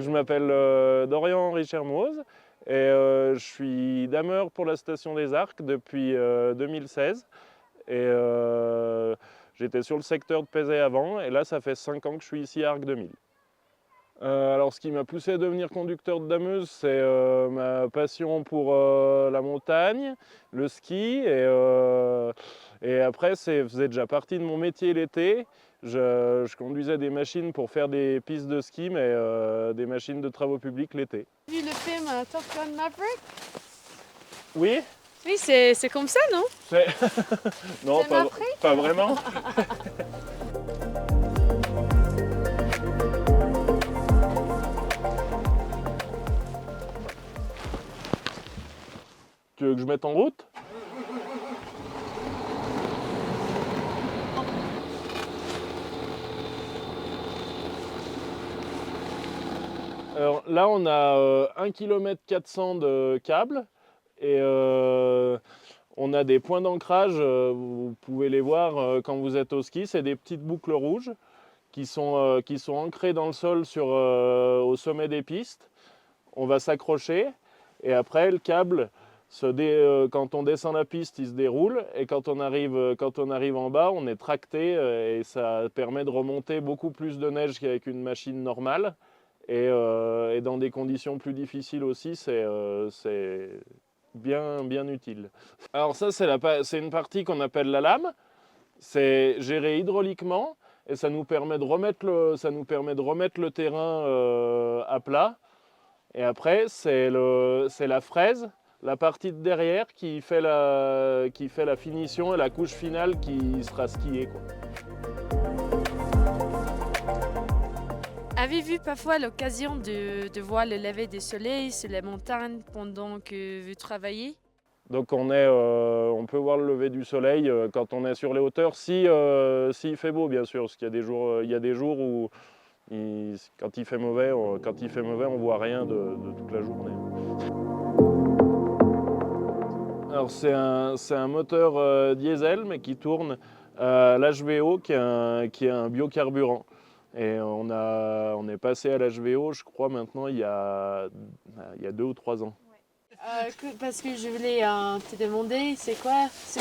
Je m'appelle Dorian Richard-Moz et je suis dameur pour la Station des Arcs depuis 2016. Et j'étais sur le secteur de Pézet avant et là ça fait 5 ans que je suis ici à Arc 2000. Alors ce qui m'a poussé à devenir conducteur de dameuse, c'est ma passion pour la montagne, le ski et après ça faisait déjà partie de mon métier l'été. Je conduisais des machines pour faire des pistes de ski, mais des machines de travaux publics l'été. Vu le film Top Gun Maverick? Oui, Oui, c'est comme ça, non? c'est... non, C'est ma prix? pas vraiment. Tu veux que je mette en route? Alors là, on a 1 km 400 de câbles et on a des points d'ancrage, vous pouvez les voir quand vous êtes au ski, c'est des petites boucles rouges qui sont ancrées dans le sol au sommet des pistes. On va s'accrocher et après le câble, quand on descend la piste, il se déroule et quand on arrive en bas, on est tracté et ça permet de remonter beaucoup plus de neige qu'avec une machine normale. Et dans des conditions plus difficiles aussi, c'est bien utile. Alors ça, c'est une partie qu'on appelle la lame. C'est géré hydrauliquement et ça nous permet de remettre le terrain à plat. Et après, c'est la fraise, la partie de derrière qui fait la finition et la couche finale qui sera skiée, quoi. Avez-vous vu parfois l'occasion de voir le lever du soleil sur les montagnes pendant que vous travaillez? Donc on peut voir le lever du soleil quand on est sur les hauteurs, s'il fait beau bien sûr, parce qu'il y a des jours où quand il fait mauvais, on voit rien de toute la journée. Alors c'est un moteur diesel mais qui tourne à l'HVO qui est un biocarburant. Et on est passé à l'HVO, je crois maintenant il y a 2 ou 3 ans. Parce que je voulais te demander, ce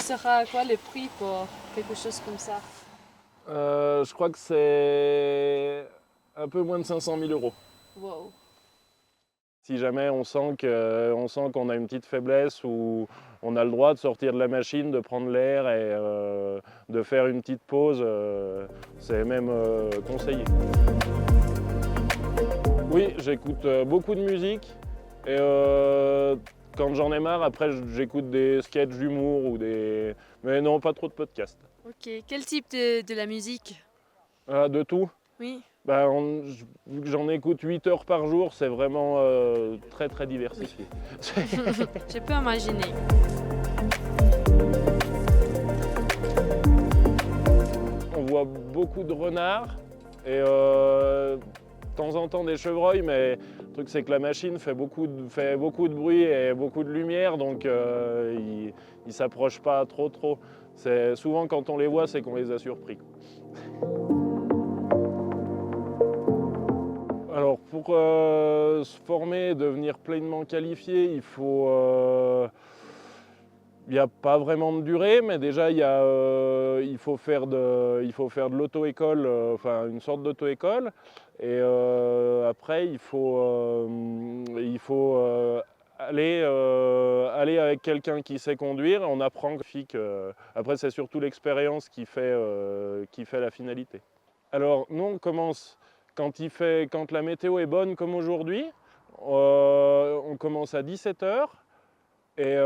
sera quoi le prix pour quelque chose comme ça? Je crois que c'est un peu moins de 500 000 euros. Wow. Si jamais on sent qu'on a une petite faiblesse ou on a le droit de sortir de la machine, de prendre l'air et de faire une petite pause, c'est même conseillé. Oui, j'écoute beaucoup de musique et quand j'en ai marre, après j'écoute des sketchs d'humour mais non, pas trop de podcasts. Ok. Quel type de la musique? De tout. Oui. Bah, vu que j'en écoute 8 heures par jour, c'est vraiment très très diversifié. Je peux imaginer. On voit beaucoup de renards et de temps en temps des chevreuils, mais le truc c'est que la machine fait beaucoup de bruit et beaucoup de lumière, donc ils ne s'approchent pas trop. Souvent quand on les voit, c'est qu'on les a surpris. Alors pour se former et devenir pleinement qualifié, il n'y a pas vraiment de durée, mais déjà il faut faire de l'auto-école, enfin une sorte d'auto-école. Et après il faut aller avec quelqu'un qui sait conduire. On apprend. Après c'est surtout l'expérience qui fait la finalité. Alors nous on commence quand la météo est bonne comme aujourd'hui, on commence à 17 h et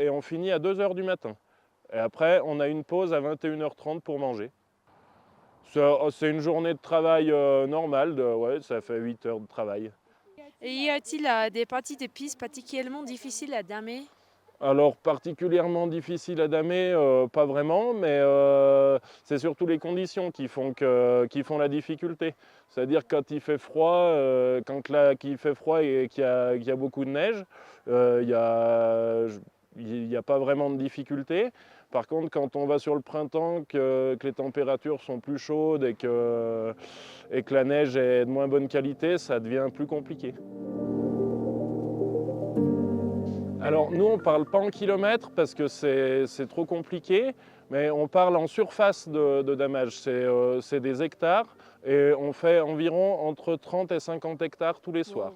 on finit à 2 h du matin. Et après, on a une pause à 21 h 30 pour manger. C'est une journée de travail normale, ouais, ça fait 8 heures de travail. Et y a-t-il des parties de piste particulièrement difficiles à damer? Alors particulièrement difficile à damer, pas vraiment, mais c'est surtout les conditions qui font la difficulté. C'est-à-dire quand il fait froid, qu'il fait froid et qu'il y a beaucoup de neige, il il n'y a pas vraiment de difficulté. Par contre, quand on va sur le printemps, que les températures sont plus chaudes et que la neige est de moins bonne qualité, ça devient plus compliqué. Alors nous, on ne parle pas en kilomètres parce que c'est trop compliqué, mais on parle en surface de damage. C'est des hectares et on fait environ entre 30 et 50 hectares tous les soirs.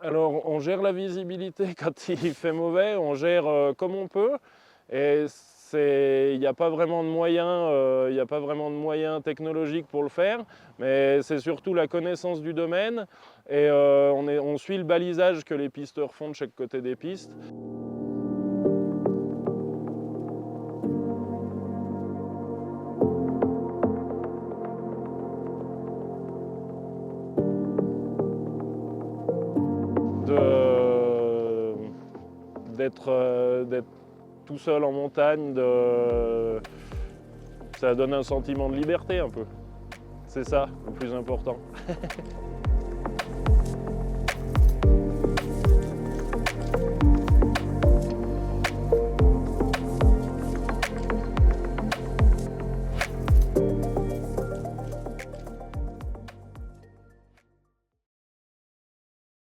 Alors on gère la visibilité quand il fait mauvais, on gère comme on peut. Et il n'y a pas vraiment de moyens technologiques pour le faire, mais c'est surtout la connaissance du domaine et on suit le balisage que les pisteurs font de chaque côté des pistes. D'être tout seul en montagne, ça donne un sentiment de liberté un peu. C'est ça le plus important.